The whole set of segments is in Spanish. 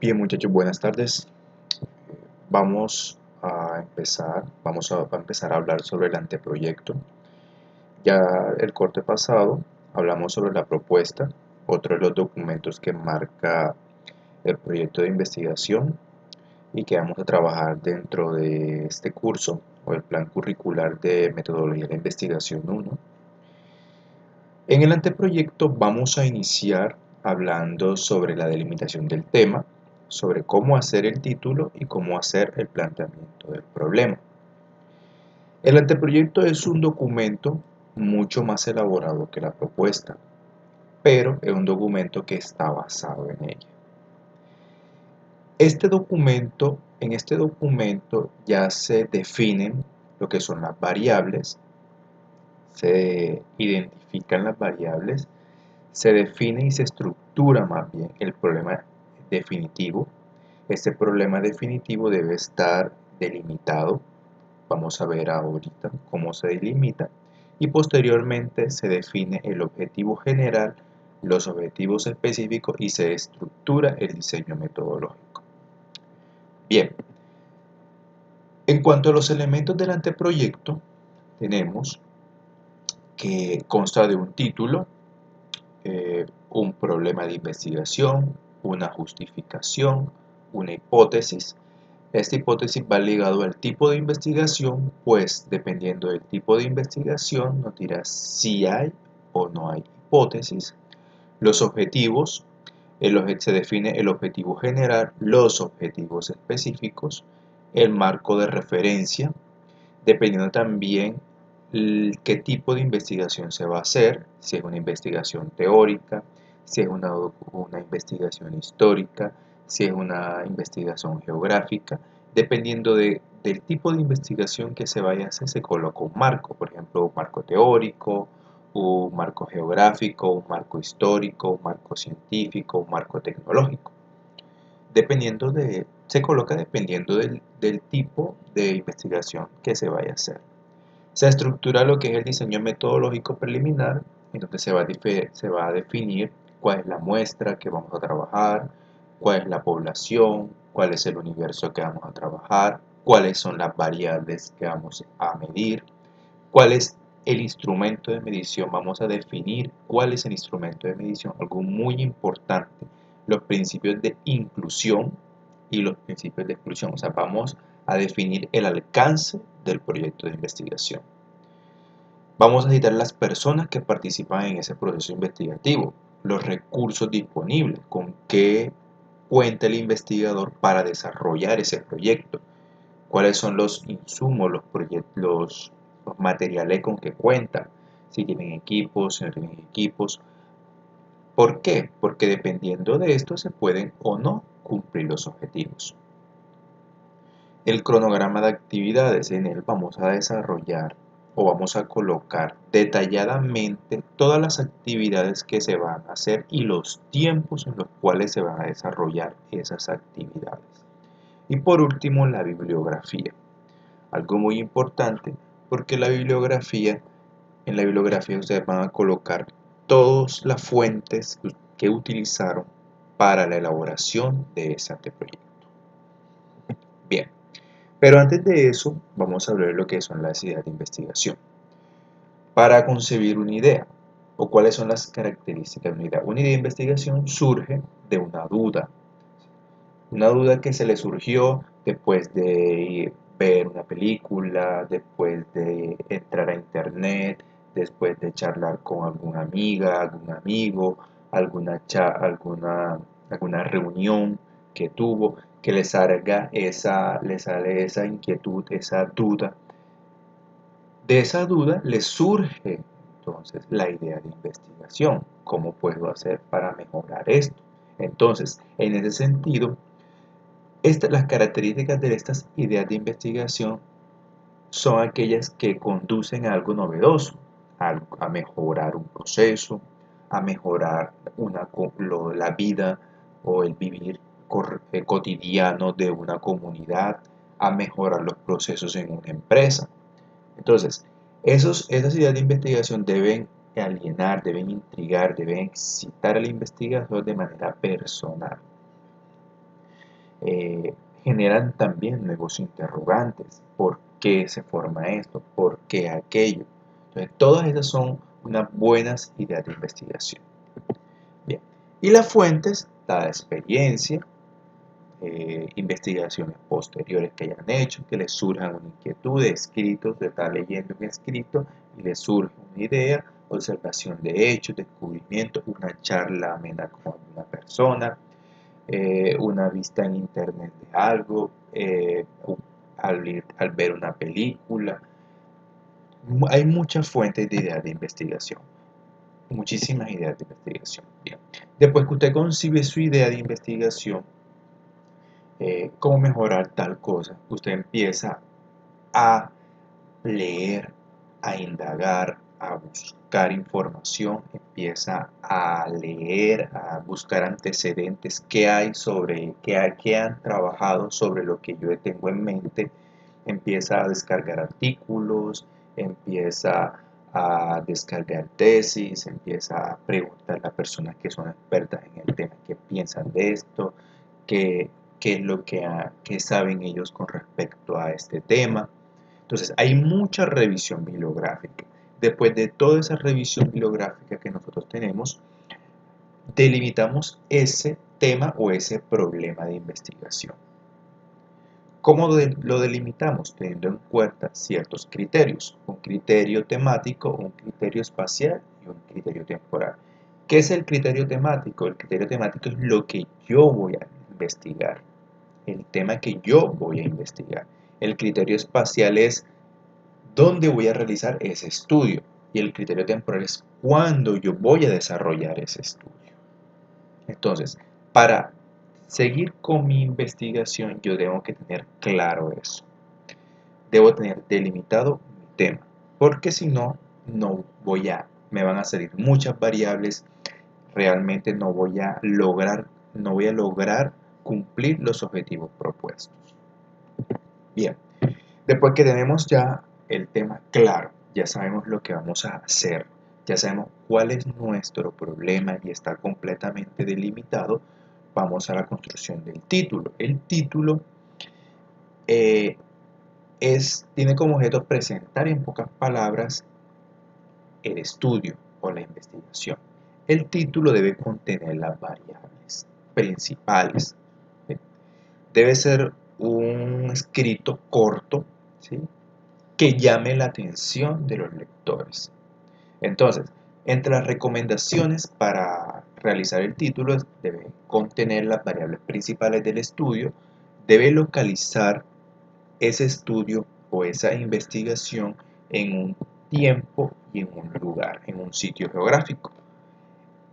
Bien, muchachos, buenas tardes. Vamos a empezar a hablar sobre el anteproyecto. Ya el corte pasado hablamos sobre la propuesta, otro de los documentos que marca el proyecto de investigación y que vamos a trabajar dentro de este curso o el plan curricular de metodología de investigación 1. En el anteproyecto vamos a iniciar hablando sobre la delimitación del tema, sobre cómo hacer el título y cómo hacer el planteamiento del problema. El anteproyecto es un documento mucho más elaborado que la propuesta, pero es un documento que está basado en ella. En este documento ya se definen lo que son las variables, se identifican las variables, se define y se estructura más bien el problema definitivo. Este problema definitivo debe estar delimitado. Vamos a ver ahorita cómo se delimita. Y posteriormente se define el objetivo general, los objetivos específicos y se estructura el diseño metodológico. Bien, en cuanto a los elementos del anteproyecto, tenemos que consta de un título, un problema de investigación, una justificación, una hipótesis. Esta hipótesis va ligado al tipo de investigación, pues dependiendo del tipo de investigación nos dirá si hay o no hay hipótesis. Los objetivos, se define el objetivo general, los objetivos específicos, el marco de referencia, dependiendo también qué tipo de investigación se va a hacer, si es una investigación teórica, si es una investigación histórica, si es una investigación geográfica. Dependiendo del tipo de investigación que se vaya a hacer, se coloca un marco, por ejemplo, un marco teórico, un marco geográfico, un marco histórico, un marco científico, un marco tecnológico. Se coloca dependiendo del tipo de investigación que se vaya a hacer. Se estructura lo que es el diseño metodológico preliminar, en donde se va a definir cuál es la muestra que vamos a trabajar, cuál es la población, cuál es el universo que vamos a trabajar, cuáles son las variables que vamos a medir, cuál es el instrumento de medición. Vamos a definir cuál es el instrumento de medición, algo muy importante, los principios de inclusión y los principios de exclusión. O sea, vamos a definir el alcance del proyecto de investigación. Vamos a citar las personas que participan en ese proceso investigativo, los recursos disponibles, con qué cuenta el investigador para desarrollar ese proyecto, cuáles son los insumos, los materiales con que cuentan, si tienen equipos, si no tienen equipos. ¿Por qué? Porque dependiendo de esto se pueden o no cumplir los objetivos. El cronograma de actividades, en él vamos a desarrollar o vamos a colocar detalladamente todas las actividades que se van a hacer y los tiempos en los cuales se van a desarrollar esas actividades. Y por último, la bibliografía. Algo muy importante, porque en la bibliografía ustedes van a colocar todas las fuentes que utilizaron para la elaboración de ese anteproyecto. Bien. Pero antes de eso, vamos a ver lo que son las ideas de investigación. Para concebir una idea, o cuáles son las características de una idea. Una idea de investigación surge de una duda que se le surgió después de ver una película, después de entrar a internet, después de charlar con alguna amiga, algún amigo, alguna reunión que tuvo, que le sale esa inquietud, esa duda. De esa duda le surge entonces la idea de investigación. ¿Cómo puedo hacer para mejorar esto? Entonces, en ese sentido, las características de estas ideas de investigación son aquellas que conducen a algo novedoso, a mejorar un proceso, a mejorar la vida o el vivir cotidiano de una comunidad, a mejorar los procesos en una empresa. Entonces, esas ideas de investigación deben alienar, deben intrigar, deben excitar al investigador de manera personal. eh, generan también nuevos interrogantes. ¿Por qué se forma esto? ¿Por qué aquello? Entonces, todas esas son unas buenas ideas de investigación. Bien. Y las fuentes, la experiencia, investigaciones posteriores que hayan hecho, que les surjan una inquietud de escritos, de estar leyendo un escrito y les surge una idea, observación de hechos, descubrimiento, una charla amena con una persona, una vista en internet de algo, al ver una película. Hay muchas fuentes de ideas de investigación, muchísimas ideas de investigación. Bien. Después que usted concibe su idea de investigación, cómo mejorar tal cosa, usted empieza a leer, a indagar, a buscar información, empieza a leer, a buscar antecedentes, qué hay sobre, qué han trabajado sobre lo que yo tengo en mente, empieza a descargar artículos, empieza a descargar tesis, empieza a preguntar a personas que son expertas en el tema, qué piensan de esto, qué, qué es lo que saben ellos con respecto a este tema. Entonces, hay mucha revisión bibliográfica. Después de toda esa revisión bibliográfica que nosotros tenemos, delimitamos ese tema o ese problema de investigación. ¿Cómo lo delimitamos? Teniendo en cuenta ciertos criterios, un criterio temático, un criterio espacial y un criterio temporal. ¿Qué es el criterio temático? El criterio temático es lo que yo voy a investigar, el tema que yo voy a investigar. El criterio espacial es dónde voy a realizar ese estudio y el criterio temporal es cuándo yo voy a desarrollar ese estudio. Entonces, para seguir con mi investigación, yo debo que tener claro eso. Debo tener delimitado mi tema, porque si no, me van a salir muchas variables, realmente no voy a lograr cumplir los objetivos propuestos. Bien, después que tenemos ya el tema claro, ya sabemos lo que vamos a hacer, ya sabemos cuál es nuestro problema y está completamente delimitado, vamos a la construcción del título. El título eh, tiene como objeto presentar en pocas palabras el estudio o la investigación. El título debe contener las variables principales. ¿Sí? Debe ser un escrito corto, ¿sí?, que llame la atención de los lectores. Entonces, entre las recomendaciones para realizar el título debe contener las variables principales del estudio, debe localizar ese estudio o esa investigación en un tiempo y en un lugar, en un sitio geográfico.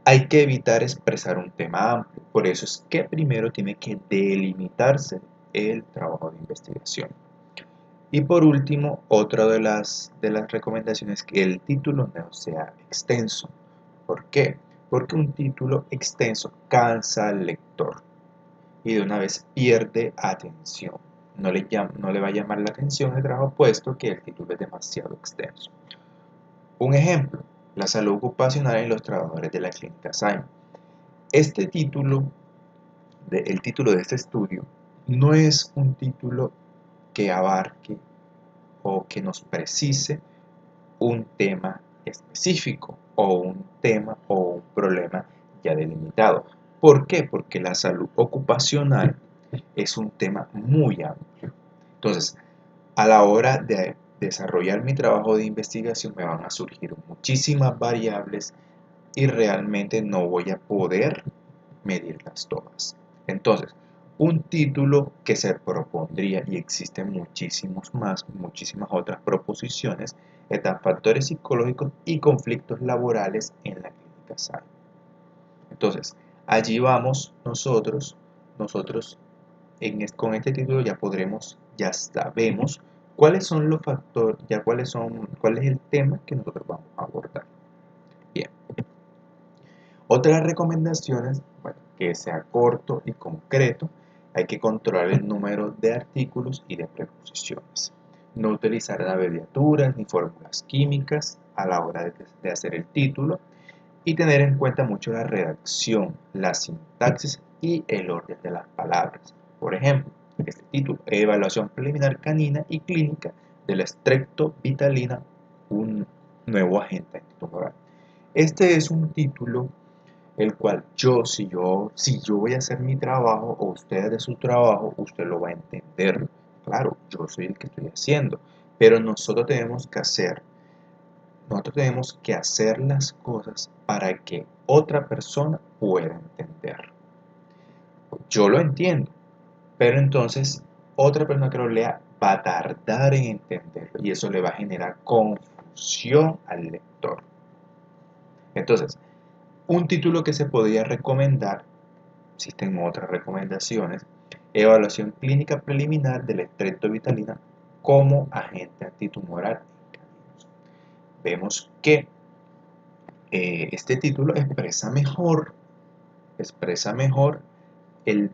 Hay que evitar expresar un tema amplio, por eso es que primero tiene que delimitarse el trabajo de investigación. Y por último, otra de las recomendaciones es que el título no sea extenso. ¿Por qué? Porque un título extenso cansa al lector y de una vez pierde atención. No le va a llamar la atención el trabajo puesto que el título es demasiado extenso. Un ejemplo, la salud ocupacional en los trabajadores de la clínica Simon. Este título, el título de este estudio, no es un título que abarque o que nos precise un tema específico o un tema o un problema ya delimitado. ¿Por qué? Porque la salud ocupacional es un tema muy amplio. Entonces, a la hora de desarrollar mi trabajo de investigación me van a surgir muchísimas variables y realmente no voy a poder medirlas todas. Entonces, un título que se propondría, y existen muchísimas otras proposiciones, están factores psicológicos y conflictos laborales en la clínica SAI. Entonces, allí vamos nosotros con este título ya sabemos cuáles son los factores, cuál es el tema que nosotros vamos a abordar. Bien. Otras recomendaciones, bueno, que sea corto y concreto, hay que controlar el número de artículos y de preposiciones. No utilizar abreviaturas ni fórmulas químicas a la hora de hacer el título y tener en cuenta mucho la redacción, la sintaxis y el orden de las palabras. Por ejemplo, este título, Evaluación preliminar canina y clínica de la streptovitalina, un nuevo agente antitumoral. Este es un título el cual si yo voy a hacer mi trabajo o usted de su trabajo, usted lo va a entender. Claro, yo soy el que estoy haciendo, pero nosotros tenemos que hacer las cosas para que otra persona pueda entender. Yo lo entiendo, pero entonces otra persona que lo lea va a tardar en entenderlo y eso le va a generar confusión al lector. Entonces, un título que se podría recomendar, existen otras recomendaciones, evaluación clínica preliminar de la streptovitalina como agente antitumoral en caninos. Vemos que este título expresa mejor el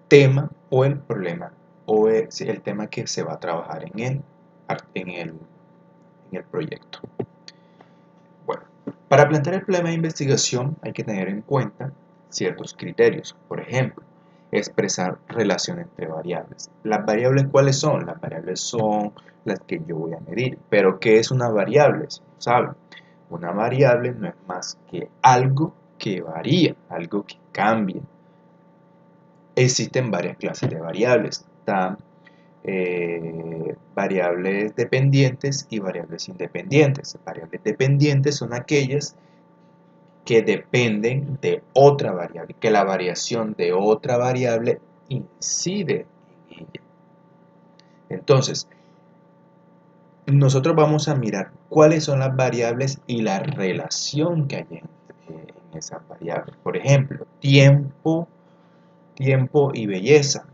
tema o el problema o el tema que se va a trabajar en el proyecto. Bueno, para plantear el problema de investigación hay que tener en cuenta ciertos criterios. Por ejemplo, expresar relación entre variables. ¿Las variables cuáles son? Las variables son las que yo voy a medir. ¿Pero qué es una variable? ¿Saben? Una variable no es más que algo que varía, algo que cambia. Existen varias clases de variables. Están variables dependientes y variables independientes. Variables dependientes son aquellas que dependen de otra variable, que la variación de otra variable incide en ella. Entonces, nosotros vamos a mirar cuáles son las variables y la relación que hay en esas variables. Por ejemplo, tiempo y belleza.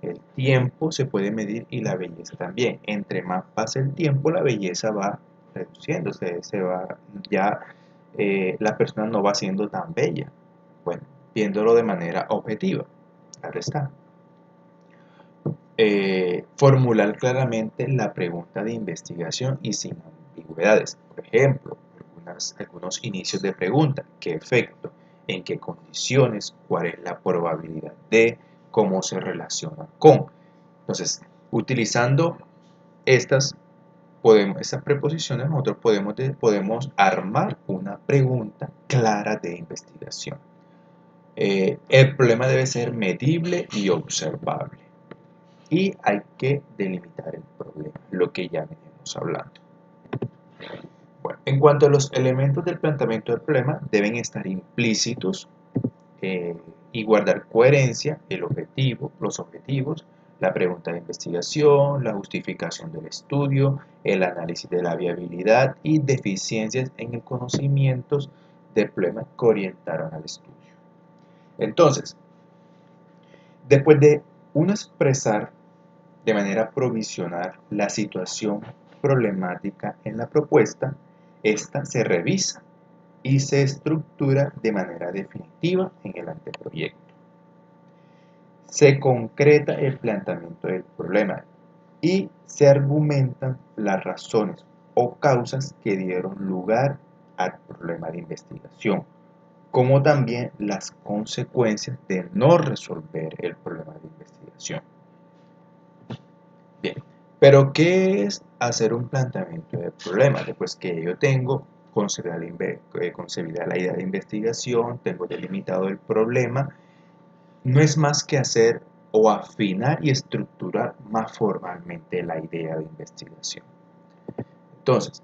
El tiempo se puede medir y la belleza también. Entre más pasa el tiempo, la belleza va reduciéndose, la persona no va siendo tan bella. Bueno, viéndolo de manera objetiva. Claro está. Formular claramente la pregunta de investigación y sin ambigüedades. Por ejemplo, algunos inicios de pregunta. ¿Qué efecto? ¿En qué condiciones? ¿Cuál es la probabilidad de? ¿Cómo se relaciona con? Entonces, utilizando estas preposiciones, nosotros podemos armar una pregunta clara de investigación. El problema debe ser medible y observable. Y hay que delimitar el problema, lo que ya venimos hablando. Bueno, en cuanto a los elementos del planteamiento del problema, deben estar implícitos y guardar coherencia, los objetivos, la pregunta de investigación, la justificación del estudio, el análisis de la viabilidad y deficiencias en el conocimiento del problema que orientaron al estudio. Entonces, después de uno expresar de manera provisional la situación problemática en la propuesta, esta se revisa y se estructura de manera definitiva en el anteproyecto. Se concreta el planteamiento del problema y se argumentan las razones o causas que dieron lugar al problema de investigación, como también las consecuencias de no resolver el problema de investigación. Bien, pero ¿qué es hacer un planteamiento de problema? Después que yo tengo concebida la idea de investigación, tengo delimitado el problema, no es más que hacer o afinar y estructurar más formalmente la idea de investigación. Entonces,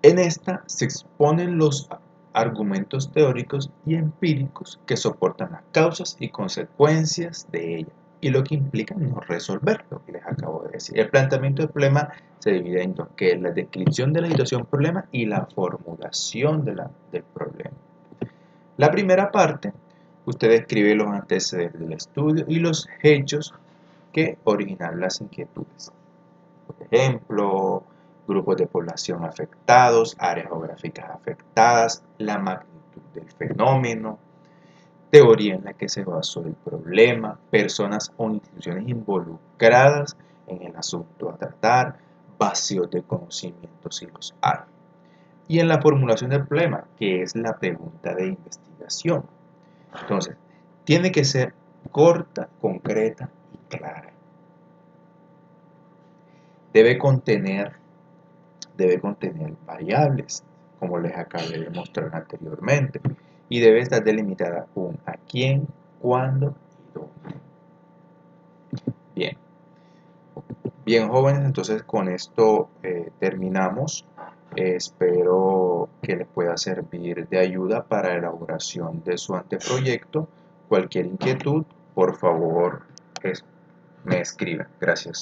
en esta se exponen los argumentos teóricos y empíricos que soportan las causas y consecuencias de ella y lo que implica no resolver lo que les acabo de decir. El planteamiento del problema se divide en dos, que es la descripción de la situación problema y la formulación del problema. La primera parte, usted describe los antecedentes del estudio y los hechos que originaron las inquietudes. Por ejemplo, grupos de población afectados, áreas geográficas afectadas, la magnitud del fenómeno, teoría en la que se basó el problema, personas o instituciones involucradas en el asunto a tratar, vacíos de conocimiento si los hay. Y en la formulación del problema, que es la pregunta de investigación. Entonces, tiene que ser corta, concreta y clara. Debe contener variables, como les acabé de mostrar anteriormente, y debe estar delimitada un a quién, cuándo y dónde. Bien, bien jóvenes, entonces con esto terminamos. Espero que les pueda servir de ayuda para la elaboración de su anteproyecto. Cualquier inquietud, por favor, me escriban. Gracias.